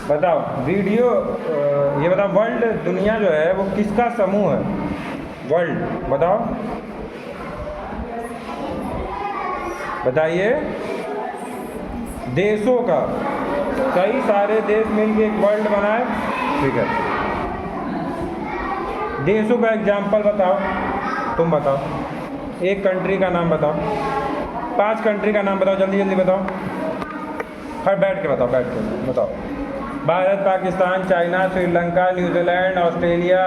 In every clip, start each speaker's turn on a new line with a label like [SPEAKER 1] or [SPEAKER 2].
[SPEAKER 1] बताओ वीडियो ये बताओ, वर्ल्ड दुनिया जो है वो किसका समूह है? वर्ल्ड बताओ, बताइए। देशों का, कई सारे देश मिलके एक वर्ल्ड बनाए, ठीक है। देशों का एग्जाम्पल बताओ, तुम बताओ, एक कंट्री का नाम बताओ, 5 कंट्री का नाम बताओ, जल्दी जल्दी बताओ। हर बैठ के बताओ, बैठ के बताओ। Bharat, Pakistan, China, Sri Lanka, New Zealand, Australia,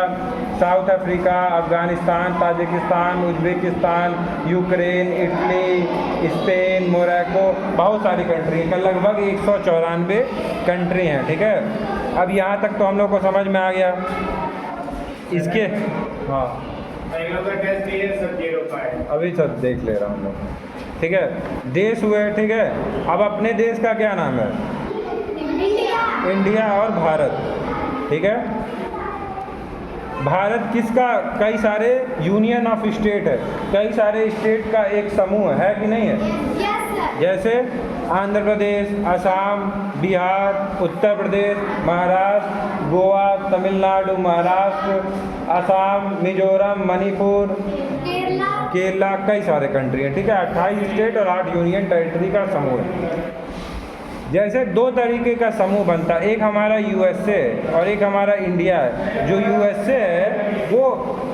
[SPEAKER 1] south Africa, Afghanistan, Tajikistan, Uzbekistan, Ukraine, Italy, Spain, Morocco, बहुत सारी कंट्री हैं, लगभग 194 कंट्री हैं, ठीक है। अब यहाँ तक तो हम लोग को समझ में आ गया। इसके हाँ अभी सब देख ले रहा हूँ लोग, ठीक है। देश हुए, ठीक है। अब अपने देश का क्या नाम है? इंडिया और भारत, ठीक है। भारत किसका? कई सारे यूनियन ऑफ स्टेट है, कई सारे स्टेट का एक समूह है कि नहीं है? जैसे आंध्र प्रदेश, असम, बिहार, उत्तर प्रदेश, महाराष्ट्र, गोवा, तमिलनाडु, महाराष्ट्र, असम, मिजोरम, मणिपुर, केरला, कई सारे कंट्री है, ठीक है। 28 स्टेट और 8 यूनियन टेरिटरी का समूह है। जैसे 2 तरीके का समूह बनता है, एक हमारा यूएसए और एक हमारा इंडिया है। जो यूएसए है वो,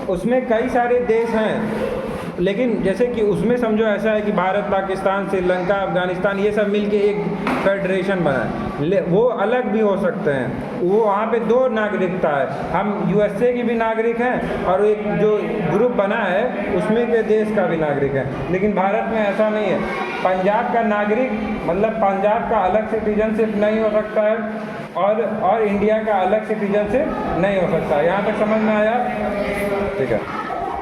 [SPEAKER 1] उसमें कई सारे देश हैं, लेकिन जैसे कि उसमें समझो ऐसा है कि भारत, पाकिस्तान, श्रीलंका, अफगानिस्तान, ये सब मिलके एक फेडरेशन बना है। वो अलग भी हो सकते हैं, वो वहाँ पे 2 नागरिकता है। हम यूएसए की भी नागरिक हैं और एक जो ग्रुप बना है उसमें के देश का भी नागरिक है। लेकिन भारत में ऐसा नहीं है। पंजाब का नागरिक मतलब पंजाब का अलग सिटीजनशिप नहीं हो सकता है और इंडिया का अलग सिटीजनशिप नहीं हो सकता है। यहाँ तक समझ में आया? ठीक है।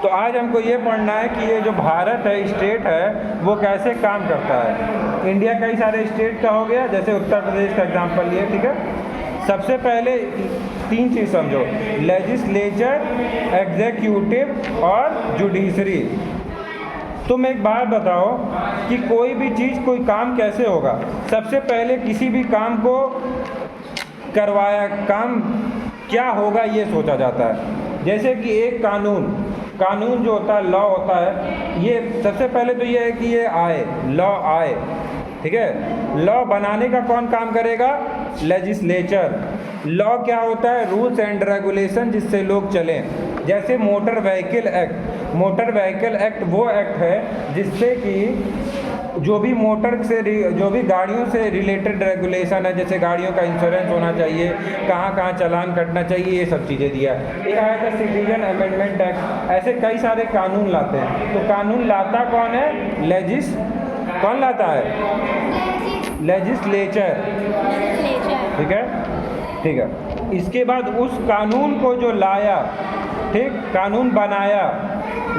[SPEAKER 1] तो आज हमको ये पढ़ना है कि ये जो भारत है, स्टेट है, वो कैसे काम करता है। इंडिया कई सारे स्टेट का हो गया, जैसे उत्तर प्रदेश का एग्जाम्पल लिए, ठीक है। सबसे पहले 3 चीज़ समझो, लेजिस्लेचर, एग्जीक्यूटिव और जुडिशरी। तुम एक बात बताओ कि कोई भी चीज़, कोई काम कैसे होगा? सबसे पहले किसी भी काम को करवाया, काम क्या होगा ये सोचा जाता है। जैसे कि एक कानून जो होता है, लॉ होता है, ये सबसे पहले तो ये है कि ये आए, लॉ आए, ठीक है। लॉ बनाने का कौन काम करेगा? लेजिस्लेचर। लॉ क्या होता है? रूल्स एंड रेगुलेशन जिससे लोग चलें। जैसे motor vehicle act, motor vehicle act वो एक्ट है जिससे कि जो भी जो भी गाड़ियों से रिलेटेड रेगुलेशन है, जैसे गाड़ियों का इंश्योरेंस होना चाहिए, कहाँ कहाँ चालान कटना चाहिए, ये सब चीज़ें दिया है। एक आया था सिटीजन अमेंडमेंट एक्ट। ऐसे कई सारे कानून लाते हैं। तो कानून लाता कौन है? कौन लाता है? लेजिस्लेचर, ठीक है, ठीक है। इसके बाद उस कानून को जो लाया, ठीक, कानून बनाया,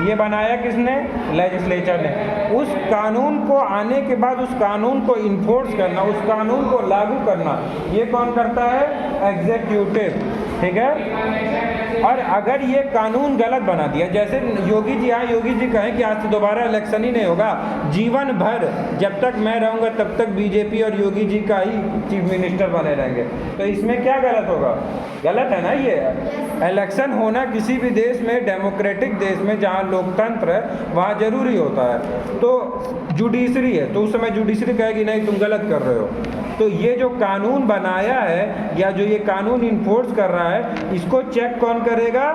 [SPEAKER 1] ये बनाया किसने? लेजिस्लेचर ने। उस कानून को आने के बाद उस कानून को इन्फोर्स करना, उस कानून को लागू करना, ये कौन करता है? एग्जीक्यूटिव, ठीक है। और अगर ये कानून गलत बना दिया, जैसे योगी जी कहें कि आज से दोबारा इलेक्शन ही नहीं होगा, जीवन भर जब तक मैं रहूँगा तब तक बीजेपी और योगी जी का ही चीफ मिनिस्टर बने रहेंगे, तो इसमें क्या गलत होगा? गलत है ना ये। इलेक्शन होना किसी भी देश में, डेमोक्रेटिक देश में जहाँ लोकतंत्र है, वहाँ जरूरी होता है। तो जुडिशरी है, तो उस समय जुडिशरी कहेगी नहीं तुम गलत कर रहे हो। तो ये जो कानून बनाया है या जो ये कानून इन्फोर्स कर रहा है, इसको चेक कौन करेगा?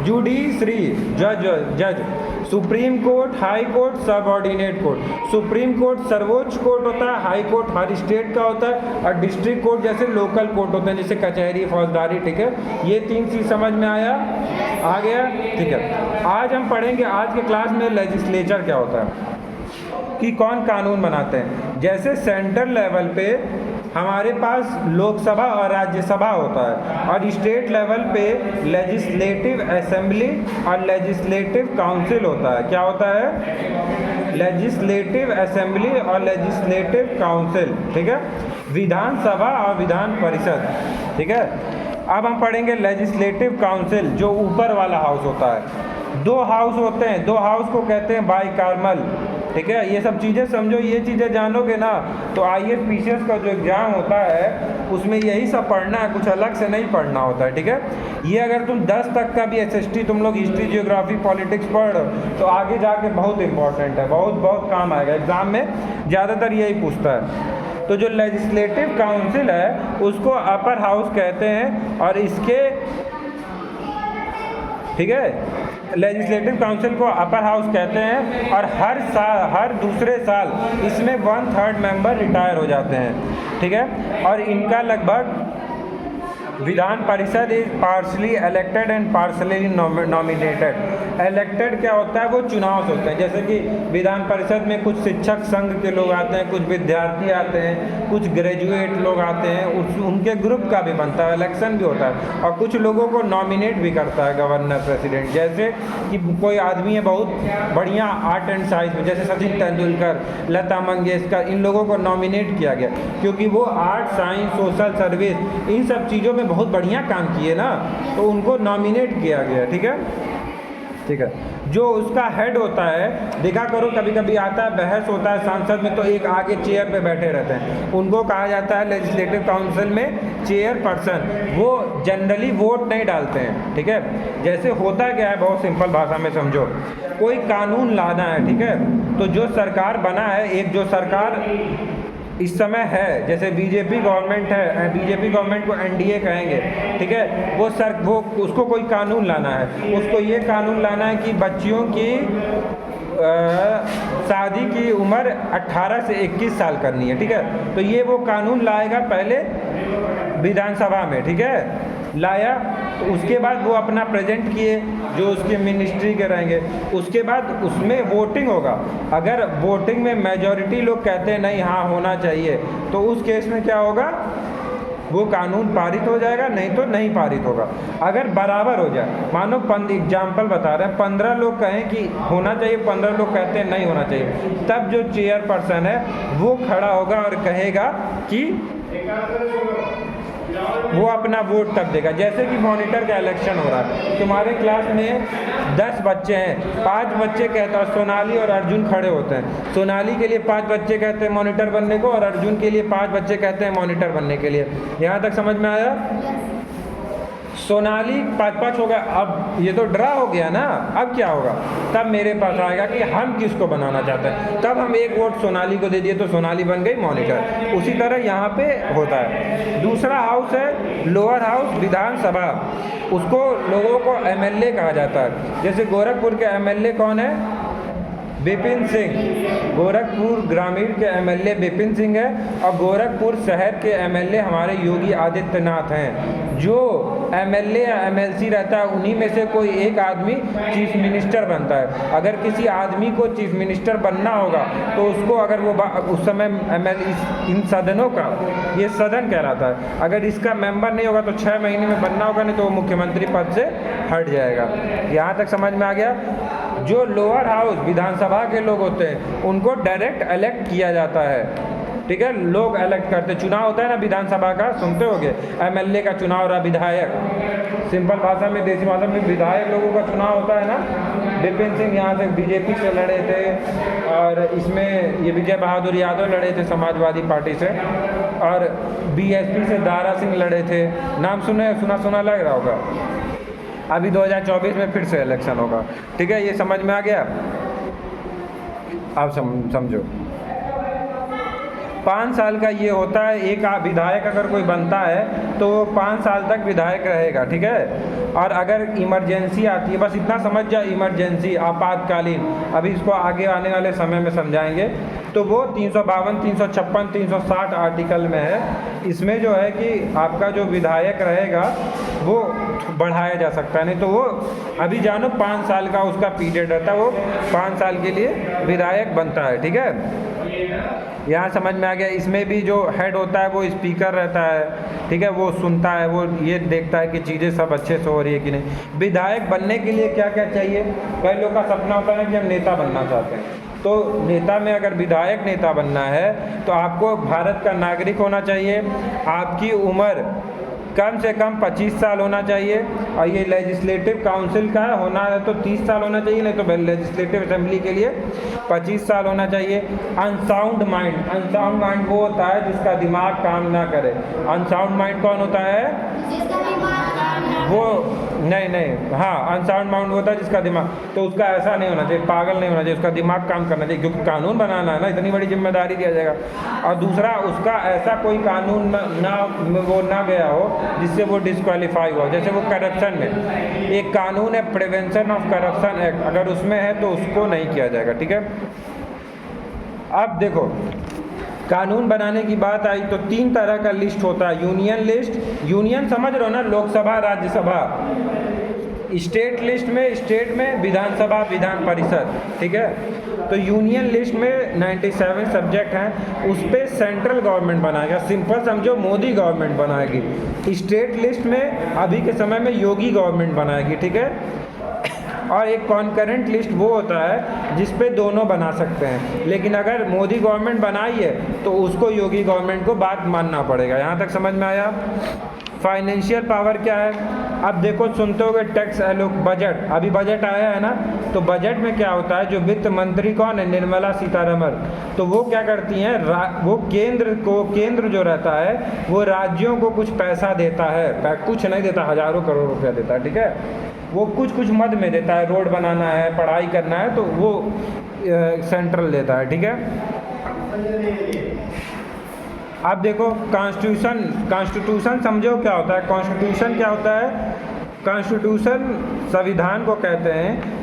[SPEAKER 1] जुडिशरी, जज। Supreme court, high court, subordinate court. Supreme court सर्वोच्च कोर्ट होता है, हाई कोर्ट हर स्टेट का होता है, और डिस्ट्रिक्ट कोर्ट जैसे लोकल कोर्ट होते हैं, जैसे कचहरी, फौजदारी, ठीक है। ये 3 चीज़ समझ में आ गया, ठीक है। आज हम पढ़ेंगे, आज के क्लास में लेजिस्लेचर क्या होता है, कि कौन कानून बनाते हैं। जैसे सेंट्रल लेवल पे हमारे पास लोकसभा और राज्यसभा होता है, और स्टेट लेवल पे लेजिस्लेटिव असेंबली और लेजिस्लेटिव काउंसिल होता है। क्या होता है? लेजिस्लेटिव असेंबली और लेजिस्लेटिव काउंसिल, ठीक है। विधानसभा और विधान परिषद, ठीक है। अब हम पढ़ेंगे लेजिस्लेटिव काउंसिल, जो ऊपर वाला हाउस होता है। 2 हाउस होते हैं, 2 हाउस को कहते हैं बाइकार्मल, ठीक है, ये सब चीज़ें समझो, ये चीज़ें जानोगे ना तो IAS PCS का जो एग्ज़ाम होता है उसमें यही सब पढ़ना है, कुछ अलग से नहीं पढ़ना होता है। ठीक है, ये अगर तुम 10 तक का भी SST तुम लोग हिस्ट्री, जियोग्राफी, पॉलिटिक्स पढ़ तो आगे जाके बहुत इंपॉर्टेंट है, बहुत बहुत काम आएगा। एग्ज़ाम में ज़्यादातर यही पूछता है। तो जो लेजिस्लेटिव काउंसिल है उसको अपर हाउस कहते हैं, और इसके, ठीक है, लेजिस्लेटिव काउंसिल को अपर हाउस कहते हैं, और हर साल, हर दूसरे साल इसमें 1/3 मेंबर रिटायर हो जाते हैं। ठीक है, और इनका लगभग Vidhan Parishad is partially elected and partially nominated. Elected क्या होता है, वो चुनाव से होते हैं। जैसे कि विधान परिषद में कुछ शिक्षक संघ के लोग आते हैं, कुछ विद्यार्थी आते हैं, कुछ ग्रेजुएट लोग आते हैं, उनके ग्रुप का भी बनता है, इलेक्शन भी होता है, और कुछ लोगों को नॉमिनेट भी करता है गवर्नर प्रेसिडेंट। जैसे कि कोई आदमी है बहुत बढ़िया आर्ट एंड साइंस में, जैसे सचिन तेंदुलकर, लता मंगेशकर, इन लोगों को नॉमिनेट किया गया क्योंकि वो आर्ट, साइंस, सोशल सर्विस, इन सब चीज़ों में बहुत बढ़िया काम किए ना, तो उनको नॉमिनेट किया गया। ठीक है, ठीक है, जो उसका हेड होता है, देखा करो कभी कभी आता है, बहस होता है सांसद में, तो एक आगे चेयर पे बैठे रहते हैं, उनको कहा जाता है लेजिस्लेटिव काउंसिल में चेयर पर्सन। वो जनरली वोट नहीं डालते हैं। ठीक है, जैसे होता क्या है, बहुत सिंपल भाषा में समझो, कोई कानून लाना है, ठीक है, तो जो सरकार बना है, एक जो सरकार इस समय है, जैसे बीजेपी गवर्नमेंट है, बीजेपी गवर्नमेंट को NDA कहेंगे। ठीक है, वो उसको कोई कानून लाना है, उसको ये कानून लाना है कि बच्चियों की शादी की उम्र 18 से 21 साल करनी है। ठीक है, तो ये वो कानून लाएगा पहले विधानसभा में। ठीक है, लाया तो उसके बाद वो अपना प्रेजेंट किए, जो उसके मिनिस्ट्री के रहेंगे, उसके बाद उसमें वोटिंग होगा। अगर वोटिंग में मेजॉरिटी लोग कहते हैं नहीं हाँ होना चाहिए, तो उस केस में क्या होगा, वो कानून पारित हो जाएगा, नहीं तो नहीं पारित होगा। अगर बराबर हो जाए, मानो एग्जाम्पल बता रहे हैं, 15 लोग कहें कि होना चाहिए, 15 लोग कहते हैं नहीं होना चाहिए, तब जो चेयर पर्सन है वो खड़ा होगा और कहेगा कि वो अपना वोट तब देगा। जैसे कि मॉनिटर का इलेक्शन हो रहा है, तुम्हारे क्लास में 10 बच्चे हैं, 5 बच्चे कहते हैं, सोनाली और अर्जुन खड़े होते हैं, सोनाली के लिए 5 बच्चे कहते हैं मॉनिटर बनने को, और अर्जुन के लिए 5 बच्चे कहते हैं मॉनिटर बनने के लिए। यहाँ तक समझ में आया? सोनाली 5-5 होगा, अब ये तो ड्रा हो गया ना, अब क्या होगा, तब मेरे पास आएगा कि हम किसको बनाना चाहते हैं, तब हम एक वोट सोनाली को दे दिए तो सोनाली बन गई मॉनिटर। उसी तरह यहाँ पे होता है। दूसरा हाउस है लोअर हाउस, विधानसभा, उसको लोगों को MLA कहा जाता है। जैसे गोरखपुर के MLA कौन है, विपिन सिंह, गोरखपुर ग्रामीण के MLA विपिन सिंह है, और गोरखपुर शहर के MLA हमारे योगी आदित्यनाथ हैं। जो MLA या MLC रहता है, उन्हीं में से कोई एक आदमी चीफ मिनिस्टर बनता है। अगर किसी आदमी को चीफ मिनिस्टर बनना होगा तो उसको, अगर वो उस समय इन सदनों का, ये सदन कहलाता है, अगर इसका मेंबर नहीं होगा तो 6 महीने में बनना होगा, नहीं तो वो मुख्यमंत्री पद से हट जाएगा। यहाँ तक समझ में आ गया? जो लोअर हाउस विधानसभा के लोग होते हैं उनको डायरेक्ट इलेक्ट किया जाता है। ठीक है, लोग इलेक्ट करते, चुनाव होता है ना विधानसभा का, सुनते होगे, MLA का चुनाव हो रहा, विधायक, सिंपल भाषा में, देसी भाषा में विधायक लोगों का चुनाव होता है ना। विपिन सिंह यहाँ से बीजेपी से लड़े थे, और इसमें ये विजय बहादुर यादव लड़े थे समाजवादी पार्टी से, और BSP से दारा सिंह लड़े थे। नाम सुना लग रहा होगा। अभी 2024 में फिर से इलेक्शन होगा। ठीक है, ये समझ में आ गया? आप समझो, 5 साल का ये होता है। एक विधायक अगर कोई बनता है तो वो 5 साल तक विधायक रहेगा। ठीक है, और अगर इमरजेंसी आती है, बस इतना समझ जाए, इमरजेंसी, आपातकालीन, अभी इसको आगे आने वाले समय में समझाएंगे, तो वो 352, 356, 360 आर्टिकल में है। इसमें जो है कि आपका जो विधायक रहेगा वो बढ़ाया जा सकता है, नहीं तो वो अभी जानो 5 साल का उसका पीरियड रहता है, वो 5 साल के लिए विधायक बनता है। ठीक है, यहाँ समझ में आ गया? इसमें भी जो हेड होता है वो स्पीकर रहता है। ठीक है, वो सुनता है, वो ये देखता है कि चीज़ें सब अच्छे से हो रही है कि नहीं। विधायक बनने के लिए क्या क्या चाहिए? कई लोग का सपना होता है कि हम नेता बनना चाहते हैं, तो नेता में अगर विधायक नेता बनना है तो आपको भारत का नागरिक होना चाहिए, आपकी उम्र कम से कम 25 साल होना चाहिए। और ये लेजिस्लेटिव काउंसिल का होना है तो 30 साल होना चाहिए, नहीं तो लेजिस्लेटिव असेंबली के लिए 25 साल होना चाहिए। अनसाउंड माइंड वो होता है जिसका दिमाग काम ना करे। अनसाउंड माइंड कौन होता है? वो नहीं, हाँ, अनसाउंड माइंड होता है जिसका दिमाग, तो उसका ऐसा नहीं होना चाहिए, पागल नहीं होना चाहिए, उसका दिमाग काम करना चाहिए, क्योंकि कानून बनाना है ना, इतनी बड़ी जिम्मेदारी दिया जाएगा। और दूसरा, उसका ऐसा कोई कानून ना गया हो जिससे वो डिस्क्वालीफाई हुआ। जैसे वो करप्शन में एक कानून है, प्रिवेंशन ऑफ करप्शन एक्ट, अगर उसमें है तो उसको नहीं किया जाएगा, ठीक है। अब देखो, कानून बनाने की बात आई तो 3 तरह का लिस्ट होता है। यूनियन लिस्ट, यूनियन समझ रहे हो ना, लोकसभा, राज्यसभा। स्टेट लिस्ट में, स्टेट में विधानसभा, विधान परिषद, ठीक है। तो यूनियन लिस्ट में 97 सब्जेक्ट हैं, उस पर सेंट्रल गवर्नमेंट बनाएगा, सिंपल समझो मोदी गवर्नमेंट बनाएगी। स्टेट लिस्ट में अभी के समय में योगी गवर्नमेंट बनाएगी, ठीक है। और एक कॉन्करेंट लिस्ट वो होता है जिस पे दोनों बना सकते हैं, लेकिन अगर मोदी गवर्नमेंट बनाई है तो उसको योगी गवर्नमेंट को बात मानना पड़ेगा। यहाँ तक समझ में आया? फाइनेंशियल पावर क्या है? अब देखो, सुनते होगे टैक्स एलोक, बजट, अभी बजट आया है ना, तो बजट में क्या होता है, जो वित्त मंत्री कौन है, निर्मला सीतारमण, तो वो क्या करती हैं, वो केंद्र जो रहता है वो राज्यों को कुछ पैसा देता है, कुछ नहीं देता, हजारों करोड़ रुपया देता है, ठीक है। वो कुछ मद में देता है, रोड बनाना है, पढ़ाई करना है, तो वो सेंट्रल देता है, ठीक है। अब देखो, कॉन्स्टिट्यूशन समझो क्या होता है। कॉन्स्टिट्यूशन क्या होता है? कॉन्स्टिट्यूशन संविधान को कहते हैं।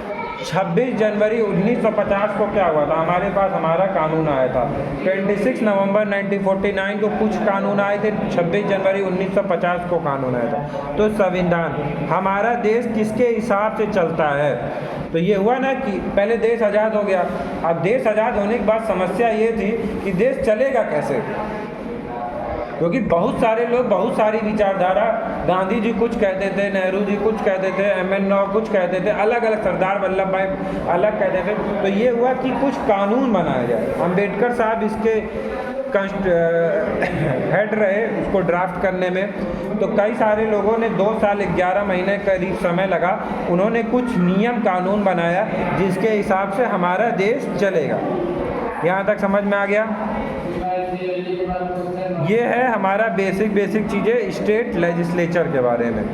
[SPEAKER 1] 26 जनवरी 1950 को क्या हुआ था, हमारे पास हमारा कानून आया था। 26 नवंबर 1949 को कुछ कानून आए थे, 26 जनवरी 1950 को कानून आया था। तो संविधान, हमारा देश किसके हिसाब से चलता है? तो ये हुआ ना कि पहले देश आज़ाद हो गया, अब देश आज़ाद होने के बाद समस्या ये थी कि देश चलेगा कैसे, क्योंकि बहुत सारे लोग, बहुत सारी विचारधारा, गांधी जी कुछ कहते थे, नेहरू जी कुछ कहते थे, MN राव कुछ कहते थे, अलग अलग, सरदार वल्लभ भाई अलग कहते थे। तो ये हुआ कि कुछ कानून बनाया जाए। अम्बेडकर साहब इसके हेड रहे उसको ड्राफ्ट करने में, तो कई सारे लोगों ने 2 साल 11 महीने करीब समय लगा, उन्होंने कुछ नियम कानून बनाया जिसके हिसाब से हमारा देश चलेगा। यहाँ तक समझ में आ गया? ये है हमारा बेसिक चीज़ें स्टेट लेजिस्लेचर के बारे में।